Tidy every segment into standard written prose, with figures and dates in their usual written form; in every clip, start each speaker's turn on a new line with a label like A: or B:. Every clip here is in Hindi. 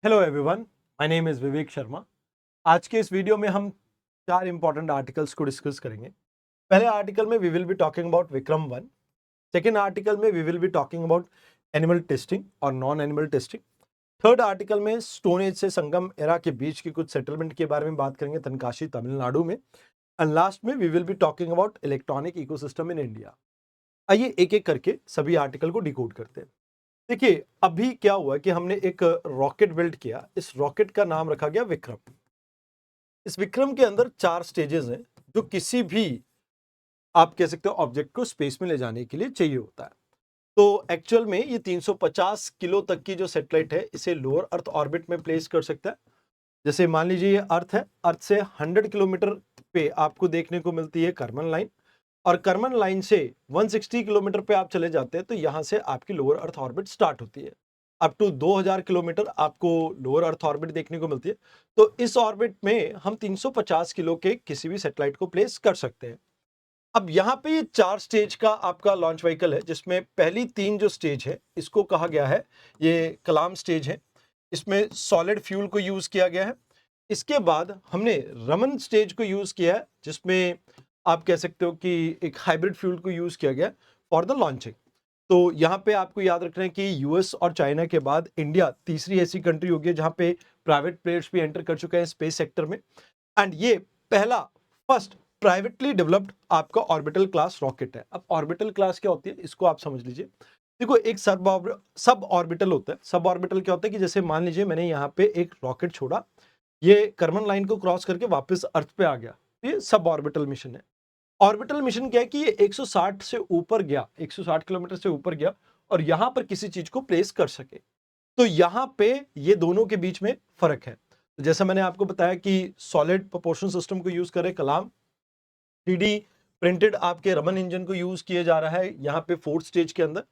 A: Hello everyone, my name is Vivek Sharma. आज के इस वीडियो में हम 4 इंपॉर्टेंट आर्टिकल्स को डिस्कस करेंगे। पहले आर्टिकल में we will be talking about Vikram 1। Second article में we will be talking about animal testing और non animal testing. Third article में स्टोन एज से संगम एरा के बीच की कुछ सेटलमेंट के बारे में बात करेंगे तनकाशी तमिलनाडु में। एंड लास्ट में we will be talking about electronic ecosystem in India. आइए एक-एक करके सभी आर्टिकल को डिकोड करते हैं। देखिए, अभी क्या हुआ कि हमने एक रॉकेट बिल्ड किया। इस रॉकेट का नाम रखा गया विक्रम। इस विक्रम के अंदर 4 स्टेजेस हैं, जो किसी भी आप कह सकते हो ऑब्जेक्ट को स्पेस में ले जाने के लिए चाहिए होता है। तो एक्चुअल में ये 350 किलो तक की जो सैटेलाइट है, इसे लोअर अर्थ ऑर्बिट में प्लेस कर सकता है। जैसे मान लीजिए ये अर्थ है, अर्थ से 100 किलोमीटर पे आपको देखने को मिलती है कर्मन लाइन, और कर्मन लाइन से 160 किलोमीटर पे आप चले जाते हैं तो यहां से आपकी लोअर अर्थ ऑर्बिट स्टार्ट होती है। अप टू 2000 किलोमीटर आपको लोअर अर्थ ऑर्बिट देखने को मिलती है। तो इस ऑर्बिट में हम 350 किलो के किसी भी सैटेलाइट को प्लेस कर सकते हैं। अब यहाँ पे ये 4 स्टेज का आपका लॉन्च व्हीकल है, जिसमें पहली 3 जो स्टेज है इसको कहा गया है, ये कलाम स्टेज है। इसमें सॉलिड फ्यूल को यूज किया गया है। इसके बाद हमने रमन स्टेज को यूज किया है, जिसमें आप कह सकते हो कि एक हाइब्रिड फ्यूल को यूज किया गया फॉर द लॉन्चिंग। तो यहाँ पे आपको याद रखना है कि यूएस और चाइना के बाद इंडिया तीसरी ऐसी कंट्री होगी जहाँ पे प्राइवेट प्लेयर्स भी एंटर कर चुके हैं स्पेस सेक्टर में। एंड ये पहला फर्स्ट प्राइवेटली डेवलप्ड आपका ऑर्बिटल क्लास रॉकेट है। अब ऑर्बिटल क्लास क्या होती है, इसको आप समझ लीजिए। देखो, एक सब ऑर्बिटल होता है। सब ऑर्बिटल क्या होता है कि जैसे मान लीजिए मैंने यहाँ पे एक रॉकेट छोड़ा, ये कर्मन लाइन को क्रॉस करके वापस अर्थ पे आ गया, ये सब ऑर्बिटल मिशन है। ऑर्बिटल मिशन क्या है कि ये 160 से ऊपर गया, 160 किलोमीटर से ऊपर गया और यहां पर किसी चीज को प्लेस कर सके। तो यहां पे ये दोनों के बीच में फर्क है। तो जैसा मैंने आपको बताया कि सॉलिड प्रोपोर्शन सिस्टम को यूज करे कलाम, 3D प्रिंटेड आपके रमन इंजन को यूज किया जा रहा है यहाँ पे 4th स्टेज के अंदर।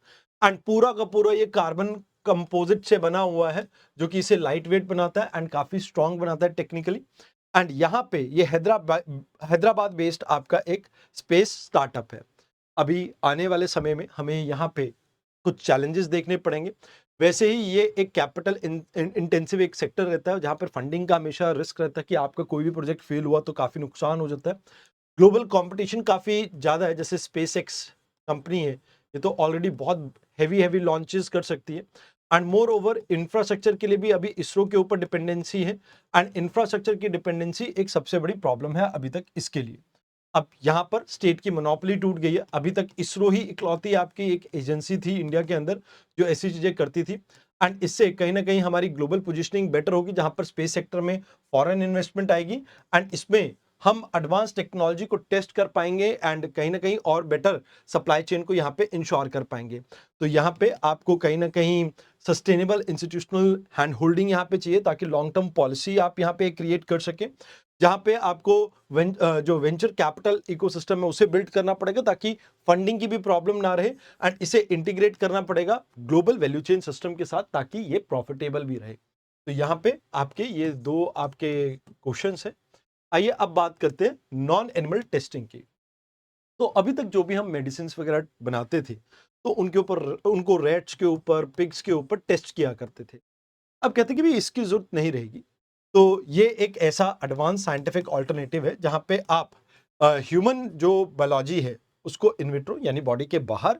A: एंड पूरा का पूरा ये कार्बन कंपोजिट से बना हुआ है, जो कि इसे लाइट वेट बनाता है एंड काफी स्ट्रांग बनाता है टेक्निकली। एंड यहाँ पे ये हैदराबाद बेस्ड आपका एक स्पेस स्टार्टअप है। अभी आने वाले समय में हमें यहाँ पे कुछ चैलेंजेस देखने पड़ेंगे। वैसे ही ये एक कैपिटल इंटेंसिव एक सेक्टर रहता है, जहाँ पर फंडिंग का हमेशा रिस्क रहता है कि आपका कोई भी प्रोजेक्ट फेल हुआ तो काफी नुकसान हो जाता है। ग्लोबल कंपटीशन काफी ज्यादा है। जैसे स्पेस एक्स कंपनी है, ये तो ऑलरेडी बहुत हैवी हैवी लॉन्चेस कर सकती है। एंड मोर ओवर इंफ्रास्ट्रक्चर के लिए भी अभी इसरो के ऊपर डिपेंडेंसी है। एंड इंफ्रास्ट्रक्चर की डिपेंडेंसी एक सबसे बड़ी प्रॉब्लम है अभी तक इसके लिए। अब यहाँ पर स्टेट की मोनोपोली टूट गई है। अभी तक इसरो ही इकलौती आपकी एक एजेंसी थी इंडिया के अंदर जो ऐसी चीजें करती थी। एंड इससे कहीं ना कहीं हमारी ग्लोबल पोजीशनिंग बेटर होगी, जहां पर स्पेस सेक्टर में फॉरेन इन्वेस्टमेंट आएगी एंड इसमें हम एडवांस टेक्नोलॉजी को टेस्ट कर पाएंगे एंड कहीं ना कहीं और बेटर सप्लाई चेन को यहाँ पे इंश्योर कर पाएंगे। तो यहाँ पे आपको कहीं ना कहीं सस्टेनेबल इंस्टीट्यूशनल हैंड होल्डिंग यहाँ पे चाहिए, ताकि लॉन्ग टर्म पॉलिसी आप यहाँ पे क्रिएट कर सके, जहां पे आपको जो वेंचर कैपिटल इकोसिस्टम है उसे बिल्ड करना पड़ेगा, ताकि फंडिंग की भी प्रॉब्लम ना रहे। एंड इसे इंटीग्रेट करना पड़ेगा ग्लोबल वैल्यू चेन सिस्टम के साथ, ताकि ये प्रॉफिटेबल भी रहे। तो यहाँ पे आपके ये 2 आपके क्वेश्चंस हैं। आइए अब बात करते हैं नॉन एनिमल टेस्टिंग की। तो अभी तक जो भी हम मेडिसिन वगैरह बनाते थे, तो उनके ऊपर उनको रैट्स के ऊपर, पिग्स के ऊपर टेस्ट किया करते थे। अब कहते हैं कि भी इसकी जरूरत नहीं रहेगी। तो ये एक ऐसा एडवांस साइंटिफिक ऑल्टरनेटिव है, जहां पे आप ह्यूमन जो बायोलॉजी है उसको इनविट्रो यानी बॉडी के बाहर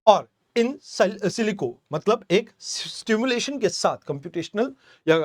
A: और इन सिलिको मतलब एक स्टिमुलेशन के साथ, कंप्यूटेशनल या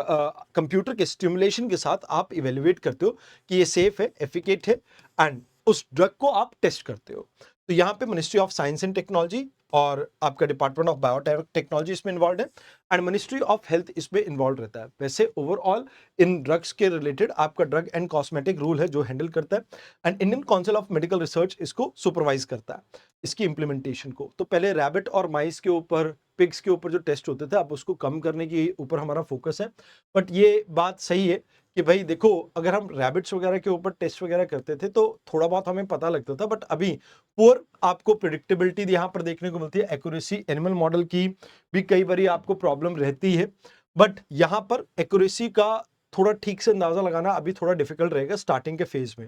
A: कंप्यूटर के स्टिमुलेशन के साथ आप इवेल्युएट करते हो कि ये सेफ है, एफिकेट है एंड उस ड्रग को आप टेस्ट करते हो। तो यहाँ पे ministry of science and technology और आपका डिपार्टमेंट ऑफ बायोटेक्नोलॉजी इसमें इन्वॉल्व है एंड मिनिस्ट्री ऑफ हेल्थ इसमें इन्वॉल्व रहता है। वैसे ओवरऑल इन ड्रग्स के रिलेटेड आपका ड्रग एंड कॉस्मेटिक रूल है जो हैंडल करता है and Indian council of medical research इसको सुपरवाइज करता है, इसकी इंप्लीमेंटेशन को। तो पहले रैबिट और माइस के ऊपर, पिग्स के ऊपर जो टेस्ट होते थे, अब उसको कम करने के ऊपर हमारा फोकस है। बट ये बात सही है कि भाई देखो, अगर हम रैबिट्स वगैरह के ऊपर टेस्ट वगैरह करते थे तो थोड़ा बहुत हमें पता लगता था, बट अभी पुअर आपको प्रिडिक्टेबिलिटी यहाँ पर देखने को मिलती है। एक्यूरेसी एनिमल मॉडल की भी कई बार आपको प्रॉब्लम रहती है, बट यहाँ पर एक्यूरेसी का थोड़ा ठीक से अंदाजा लगाना अभी थोड़ा डिफिकल्ट रहेगा स्टार्टिंग के फेज में।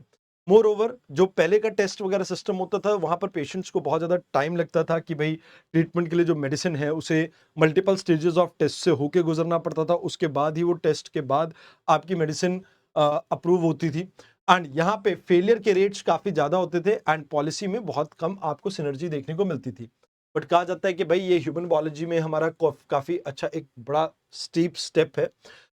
A: मोर ओवर जो पहले का टेस्ट वगैरह सिस्टम होता था वहाँ पर पेशेंट्स को बहुत ज़्यादा टाइम लगता था कि भाई ट्रीटमेंट के लिए जो मेडिसिन है उसे मल्टीपल स्टेजेस ऑफ टेस्ट से होके गुजरना पड़ता था, उसके बाद ही वो टेस्ट के बाद आपकी मेडिसिन अप्रूव होती थी। एंड यहाँ पे फेलियर के रेट्स काफ़ी ज़्यादा होते थे एंड पॉलिसी में बहुत कम आपको सिनर्जी देखने को मिलती थी। बट कहा जाता है कि भाई ये ह्यूमन बायोलॉजी में हमारा काफ़ी अच्छा एक बड़ा स्टीप स्टेप है।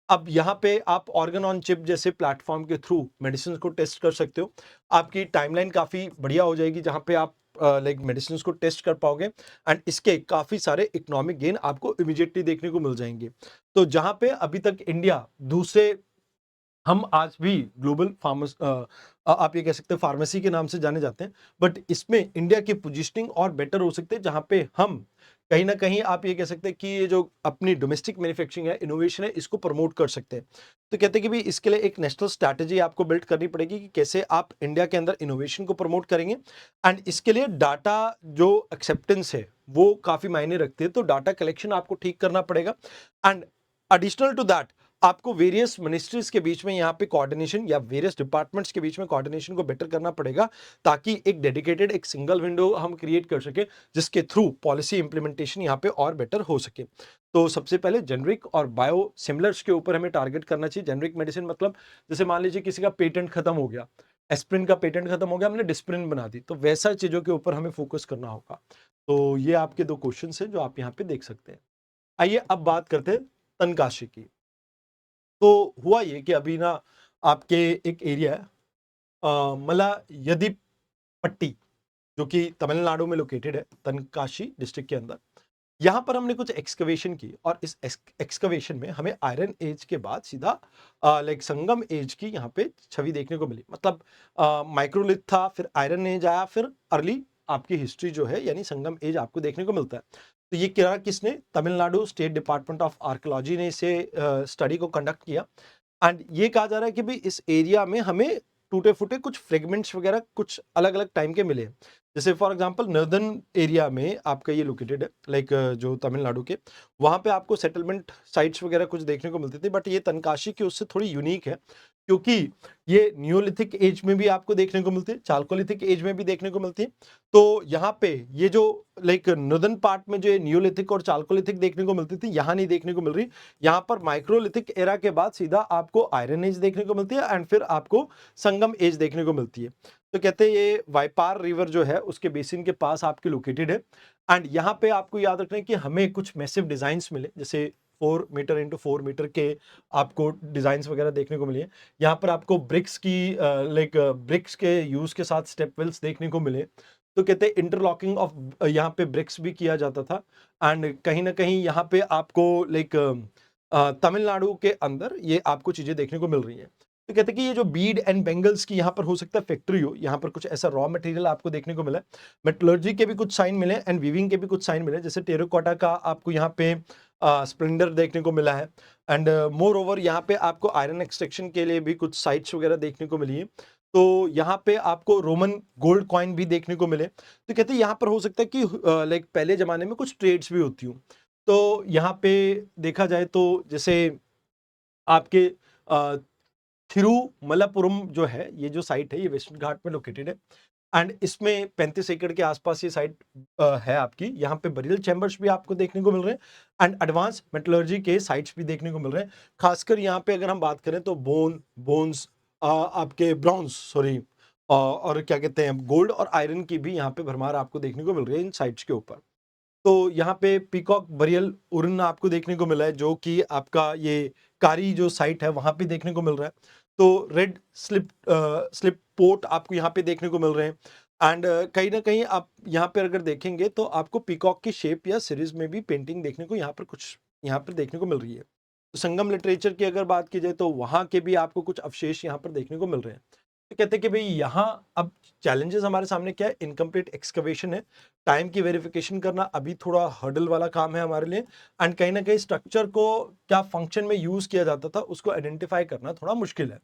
A: अब यहाँ पे आप ऑर्गन ऑन चिप जैसे प्लेटफॉर्म के थ्रू मेडिसिन को टेस्ट कर सकते हो। आपकी टाइमलाइन काफ़ी बढ़िया हो जाएगी जहाँ पे आप लाइक मेडिसिन को टेस्ट कर पाओगे एंड इसके काफ़ी सारे इकोनॉमिक गेन आपको इमीडिएटली देखने को मिल जाएंगे। तो जहाँ पे अभी तक इंडिया दूसरे, हम आज भी ग्लोबल आप ये कह सकते हैं फार्मेसी के नाम से जाने जाते हैं, बट इसमें इंडिया की पोजीशनिंग और बेटर हो सकते हैं जहां पे हम कहीं ना कहीं आप ये कह सकते हैं कि ये जो अपनी डोमेस्टिक मैन्युफैक्चरिंग है, इनोवेशन है, इसको प्रमोट कर सकते हैं। तो कहते हैं कि भी इसके लिए एक नेशनल स्ट्रैटेजी आपको बिल्ड करनी पड़ेगी कि कैसे आप इंडिया के अंदर इनोवेशन को प्रमोट करेंगे एंड इसके लिए डाटा जो एक्सेप्टेंस है वो काफी मायने रखती है। तो डाटा कलेक्शन आपको ठीक करना पड़ेगा एंड एडिशनल टू दैट आपको वेरियस मिनिस्ट्रीज के बीच में यहाँ पे कोऑर्डिनेशन या वेरियस डिपार्टमेंट्स के बीच में कोऑर्डिनेशन को बेटर करना पड़ेगा ताकि एक डेडिकेटेड एक सिंगल विंडो हम क्रिएट कर सके जिसके थ्रू पॉलिसी इंप्लीमेंटेशन यहाँ पे और बेटर हो सके। तो सबसे पहले जेनरिक और बायो सिमिलर्स के ऊपर हमें टारगेट करना चाहिए। जेनरिक मेडिसिन मतलब जैसे मान लीजिए किसी का पेटेंट खत्म हो गया, एस्प्रिन का पेटेंट खत्म हो गया, हमने डिस्प्रिन बना दी, तो वैसा चीजों के ऊपर हमें फोकस करना होगा। तो ये आपके दो क्वेश्चन है जो आप यहाँ पे देख सकते हैं। आइए अब बात करते हैं तनकाशी की। तो हुआ ये कि अभी ना आपके एक एरिया है मलायदीपट्टी, जो कि तमिलनाडु में लोकेटेड है, तनकाशी डिस्ट्रिक्ट के अंदर। यहाँ पर हमने कुछ एक्सकवेशन की और इस एक्सकवेशन में हमें आयरन एज के बाद सीधा लाइक संगम एज की यहाँ पे छवि देखने को मिली। मतलब माइक्रोलिथ था, फिर आयरन एज आया, फिर अर्ली आपकी हिस्ट्री जो है यानी संगम एज आपको देखने को मिलता है। तो ये क्या किसने, Tamil Nadu state department of archaeology ने इसे स्टडी को कंडक्ट किया एंड ये कहा जा रहा है कि भाई इस एरिया में हमें टूटे फूटे कुछ फ्रेगमेंट्स वगैरह कुछ अलग अलग टाइम के मिले। जैसे फॉर एग्जांपल नॉर्दर्न एरिया में आपका ये लोकेटेड है, लाइक जो तमिलनाडु के, वहां पे आपको सेटलमेंट साइट्स वगैरह कुछ देखने को मिलती थी, बट ये तनकाशी की उससे थोड़ी यूनिक है क्योंकि ये नियोलिथिक एज में भी आपको देखने को मिलती है, चालकोलिथिक एज में भी देखने को मिलती है। तो यहाँ पे ये जो लाइक नॉर्दर्न पार्ट में जो नियोलिथिक और चालकोलिथिक देखने को मिलती थी, यहाँ नहीं देखने को मिल रही। यहाँ पर माइक्रोलिथिक एरा के बाद सीधा आपको आयरन एज देखने को मिलती है एंड फिर आपको संगम एज देखने को मिलती है। तो कहते हैं ये वाइपार रिवर जो है उसके बेसिन के पास आपके लोकेटेड है एंड यहाँ पे आपको याद रखना है कि हमें कुछ मैसिव डिजाइन्स मिले, जैसे 4 मीटर इंटू 4 मीटर के आपको डिजाइन्स वगैरह देखने को मिली है। यहाँ पर आपको ब्रिक्स की लाइक ब्रिक्स के यूज के साथ स्टेप वेल्स देखने को मिले। तो कहते हैं इंटरलॉकिंग ऑफ यहाँ पे ब्रिक्स भी किया जाता था एंड कहीं ना कहीं यहाँ पे आपको लाइक तमिलनाडु के अंदर ये आपको चीजें देखने को मिल रही हैं। तो कहते हैं कि ये जो बीड एंड बेंगल्स की यहाँ पर हो सकता है फैक्ट्री हो, यहाँ पर कुछ ऐसा रॉ मटेरियल आपको देखने को मिला है। मेटलर्जी के भी कुछ साइन मिले एंड वीविंग के भी कुछ साइन मिले, जैसे टेराकोटा का आपको यहाँ पे स्प्लेंडर देखने को मिला है एंड मोर ओवर यहाँ पे आपको आयरन एक्सट्रैक्शन के लिए भी कुछ साइट्स वगैरह देखने को मिली है। तो यहाँ पे आपको रोमन गोल्ड कॉइन भी देखने को मिले। तो कहते हैं यहाँ पर हो सकता है कि लाइक पहले जमाने में कुछ ट्रेड्स भी होती हूँ। तो यहाँ पे देखा जाए तो जैसे आपके थिरुमलापुरम जो है, ये जो साइट है ये वेस्टर्न घाट में लोकेटेड है एंड इसमें 35 एकड़ के आसपास ये साइट है आपकी। यहाँ पे बरियल चैम्बर्स भी आपको देखने को मिल रहे हैं एंड एडवांस मेटलर्जी के साइट्स भी देखने को मिल रहे हैं। खासकर यहाँ पे अगर हम बात करें तो बोन्स आपके ब्रॉन्ज सॉरी और क्या कहते हैं गोल्ड और आयरन की भी यहाँ पे भरमार आपको देखने को मिल रही है इन साइट्स के ऊपर। तो यहाँ पे पीकॉक बरियल उर्न आपको देखने को मिला है जो कि आपका ये कारी जो साइट है वहां पे देखने को मिल रहा है। तो रेड स्लिप पोर्ट आपको यहाँ पे देखने को मिल रहे हैं एंड कहीं ना कहीं आप यहाँ पे अगर देखेंगे तो आपको पीकॉक की शेप या सीरीज में भी पेंटिंग देखने को यहाँ पर कुछ यहाँ पर देखने को मिल रही है। तो संगम लिटरेचर की अगर बात की जाए तो वहां के भी आपको कुछ अवशेष यहाँ पर देखने को मिल रहे हैं। तो कहते हैं कि भाई यहाँ अब चैलेंजेस हमारे सामने क्या है, इनकम्प्लीट एक्सकवेशन है, टाइम की वेरिफिकेशन करना अभी थोड़ा हर्डल वाला काम है हमारे लिए एंड कहीं ना कहीं स्ट्रक्चर को क्या फंक्शन में यूज किया जाता था उसको आइडेंटिफाई करना थोड़ा मुश्किल है।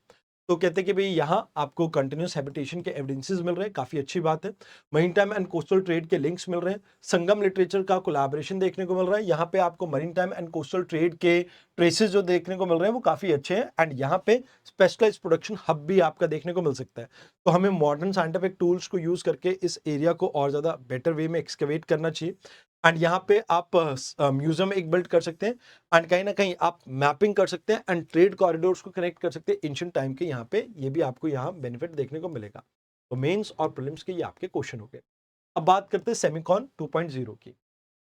A: तो कहते हैं कि भाई यहाँ आपको कंटिन्यूस हैबिटेशन के एविडेंसेस मिल रहे हैं, काफी अच्छी बात है। Marine time and coastal trade के लिंक्स मिल रहे हैं, संगम लिटरेचर का कोलैबोरेशन देखने को मिल रहा है। यहाँ पे आपको marine time and coastal trade के ट्रेसेस जो देखने को मिल रहे हैं वो काफी अच्छे हैं। एंड यहाँ पे स्पेशलाइज्ड प्रोडक्शन हब भी आपका देखने को मिल सकता है। तो हमें मॉडर्न साइंटिफिक टूल्स को यूज करके इस एरिया को और ज्यादा बेटर वे में एक्सकेवेट करना चाहिए। एंड यहाँ पे आप म्यूजियम एक बिल्ड कर सकते हैं, एंड कहीं ना कहीं आप मैपिंग कर सकते हैं एंड ट्रेड कॉरिडोर्स को कनेक्ट कर सकते हैं एंशिएंट टाइम के। यहाँ पे ये भी आपको यहाँ बेनिफिट देखने को मिलेगा। तो मेंस और प्रीलिम्स के ये आपके क्वेश्चन हो गए। अब बात करते हैं सेमिकॉन 2.0 की।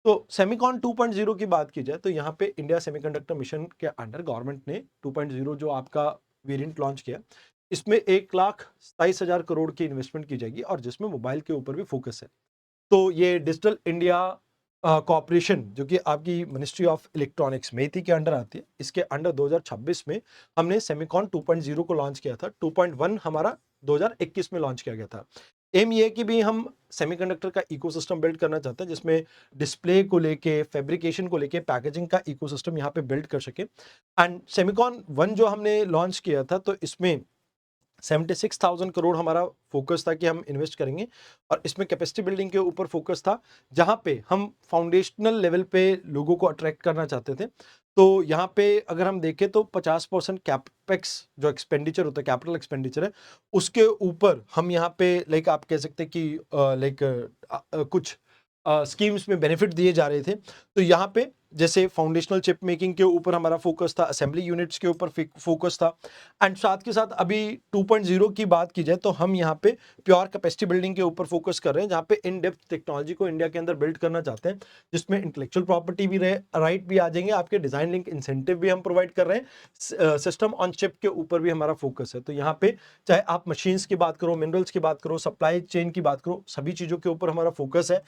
A: तो सेमिकॉन 2.0 की बात की जाए तो यहाँ पे इंडिया सेमीकंडक्टर मिशन के अंडर गवर्नमेंट ने 2.0 जो आपका वेरिएंट लॉन्च किया, इसमें 1,27,000 करोड़ की इन्वेस्टमेंट की जाएगी और जिसमें मोबाइल के ऊपर भी फोकस है। तो ये डिजिटल इंडिया कॉर्पोरेशन जो कि आपकी मिनिस्ट्री ऑफ इलेक्ट्रॉनिक्स मेथी के अंडर आती है, इसके अंडर 2026 में हमने सेमिकॉन 2.0 को लॉन्च किया था। 2.1 हमारा 2021 में लॉन्च किया गया था। एम ये कि भी हम सेमीकंडक्टर का इकोसिस्टम बिल्ड करना चाहते हैं जिसमें डिस्प्ले को लेके, फैब्रिकेशन को लेके, पैकेजिंग का इकोसिस्टम यहाँ पे बिल्ड कर सके। एंड सेमिकॉन 1 जो हमने लॉन्च किया था तो इसमें 76,000 करोड़ हमारा फोकस था कि हम इन्वेस्ट करेंगे और इसमें कैपेसिटी बिल्डिंग के ऊपर फोकस था, जहां पे हम फाउंडेशनल लेवल पे लोगों को अट्रैक्ट करना चाहते थे। तो यहाँ पे अगर हम देखें तो 50% कैपेक्स जो एक्सपेंडिचर होता है, कैपिटल एक्सपेंडिचर है, उसके ऊपर हम यहाँ पे लाइक आप कह सकते हैं कि लाइक कुछ स्कीम्स में बेनिफिट दिए जा रहे थे। तो यहाँ पे जैसे फाउंडेशनल चिप मेकिंग के ऊपर हमारा फोकस था, असेंबली यूनिट्स के ऊपर फोकस था। एंड साथ के साथ अभी 2.0 की बात की जाए तो हम यहाँ पे प्योर कैपेसिटी बिल्डिंग के ऊपर फोकस कर रहे हैं, जहाँ पे इन डेप्थ टेक्नोलॉजी को इंडिया के अंदर बिल्ड करना चाहते हैं, जिसमें इंटेलेक्चुअल प्रॉपर्टी भी रहे, राइट भी आ जाएंगे, आपके डिजाइन लिंक इंसेंटिव भी हम प्रोवाइड कर रहे हैं, सिस्टम ऑन चिप के ऊपर भी हमारा फोकस है। तो यहाँ पे चाहे आप मशीन्स की बात करो, मिनरल्स की बात करो, सप्लाई चेन की बात करो, सभी चीजों के ऊपर हमारा फोकस है।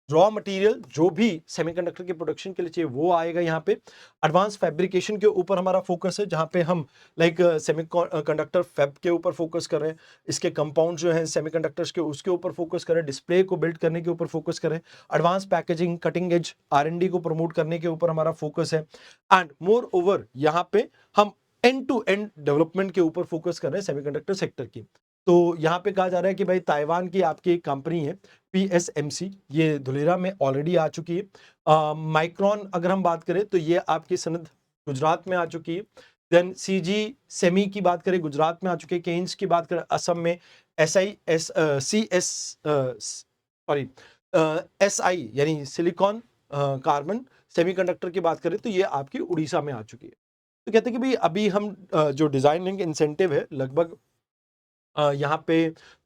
A: रॉ मटेरियल जो भी सेमीकंडक्टर के प्रोडक्शन के लिए चाहिए वो आएगा यहाँ पे। एडवांस फैब्रिकेशन के ऊपर हमारा फोकस है, जहाँ पे हम लाइक सेमीकंडक्टर फैब के ऊपर फोकस कर रहे हैं, इसके कंपाउंड जो हैं सेमीकंडक्टर्स के उसके ऊपर फोकस करें, डिस्प्ले को बिल्ड करने के ऊपर फोकस करें, advance packaging, cutting edge R&D को प्रमोट करने के ऊपर हमारा फोकस है। एंड मोर ओवर यहाँ पे हम एंड टू एंड डेवलपमेंट के ऊपर फोकस कर रहे हैं सेमीकंडक्टर सेक्टर की। तो यहाँ पे कहा जा रहा है कि भाई ताइवान की आपकी एक कंपनी है PSMC, ये धुलेरा में ऑलरेडी आ चुकी है। माइक्रॉन अगर हम बात करें तो ये आपकी सनद गुजरात में आ चुकी है। देन CG सेमी की बात करें गुजरात में आ चुकी है। केन्स की बात करें असम में, SI यानी सिलिकॉन कार्बन सेमीकंडक्टर की बात करें तो ये आपकी उड़ीसा में आ चुकी है। तो कहते हैं कि भाई अभी हम जो डिजाइन लिंक इंसेंटिव है लगभग यहाँ पे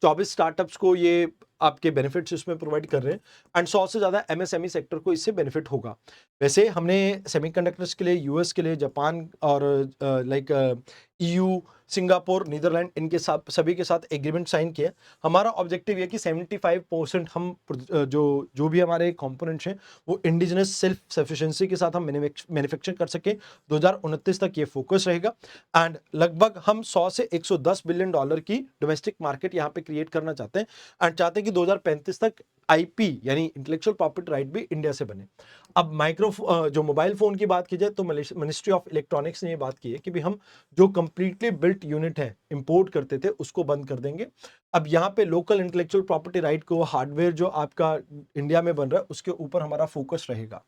A: 24 स्टार्टअप्स को ये आपके बेनिफिट्स इसमें प्रोवाइड कर रहे हैं एंड 100 से ज़्यादा MSME सेक्टर को इससे बेनिफिट होगा। वैसे हमने सेमीकंडक्टर्स के लिए US के लिए, जापान और लाइक EU, सिंगापुर, नीदरलैंड, इनके साथ सभी के साथ एग्रीमेंट साइन किया। हमारा ऑब्जेक्टिव ये कि 75% हम जो भी हमारे कंपोनेंट्स हैं वो इंडिजिनस सेल्फ सफिशिएंसी के साथ हम मैन्युफैक्चर कर सकें। 2029 तक ये फोकस रहेगा एंड लगभग हम 100 से 110 बिलियन डॉलर की डोमेस्टिक मार्केट यहाँ पे क्रिएट करना चाहते हैं एंड चाहते हैं कि 2035 तक IP यानी इंटेलेक्चुअल प्रॉपर्टी राइट भी इंडिया से बने। अब जो मोबाइल फोन की बात की जाए तो मिनिस्ट्री ऑफ इलेक्ट्रॉनिक्स ने ये बात की है कि भी हम जो कंप्लीटली बिल्ट यूनिट है इंपोर्ट करते थे उसको बंद कर देंगे। अब यहाँ पे लोकल इंटेलेक्चुअल प्रॉपर्टी राइट को, हार्डवेयर जो आपका इंडिया में बन रहा है उसके ऊपर हमारा फोकस रहेगा।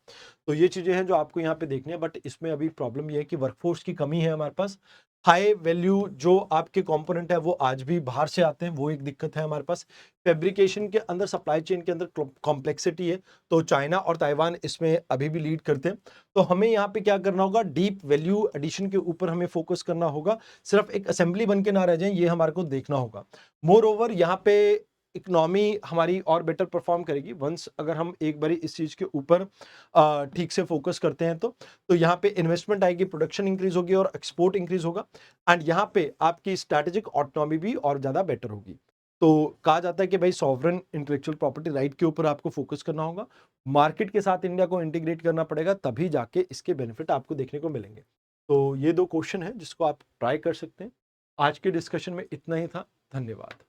A: तो ये चीजें हैं जो आपको यहाँ पे देखनी है, बट इसमें अभी प्रॉब्लम ये है कि वर्कफोर्स की कमी है हमारे पास। हाई वैल्यू जो आपके कंपोनेंट है वो आज भी बाहर से आते हैं, वो एक दिक्कत है हमारे पास। फैब्रिकेशन के अंदर, सप्लाई चेन के अंदर कॉम्प्लेक्सिटी है, तो चाइना और ताइवान इसमें अभी भी लीड करते हैं। तो हमें यहाँ पे क्या करना होगा, डीप वैल्यू एडिशन के ऊपर हमें फोकस करना होगा, सिर्फ एक असेंबली बन के ना रह जाए, ये हमारे को देखना होगा। मोर ओवर यहाँ पे इकोनॉमी हमारी और बेटर परफॉर्म करेगी वंस अगर हम एक बारी इस चीज के ऊपर ठीक से फोकस करते हैं। तो यहाँ पे इन्वेस्टमेंट आएगी, प्रोडक्शन इंक्रीज होगी और एक्सपोर्ट इंक्रीज होगा एंड यहाँ पे आपकी स्ट्रैटेजिक ऑटोनॉमी भी और ज्यादा बेटर होगी। तो कहा जाता है कि भाई सॉवरन इंटेलेक्चुअल प्रॉपर्टी राइट के ऊपर आपको फोकस करना होगा, मार्केट के साथ इंडिया को इंटीग्रेट करना पड़ेगा, तभी जाके इसके बेनिफिट आपको देखने को मिलेंगे। तो ये 2 क्वेश्चन है जिसको आप ट्राई कर सकते हैं। आज के डिस्कशन में इतना ही था। धन्यवाद।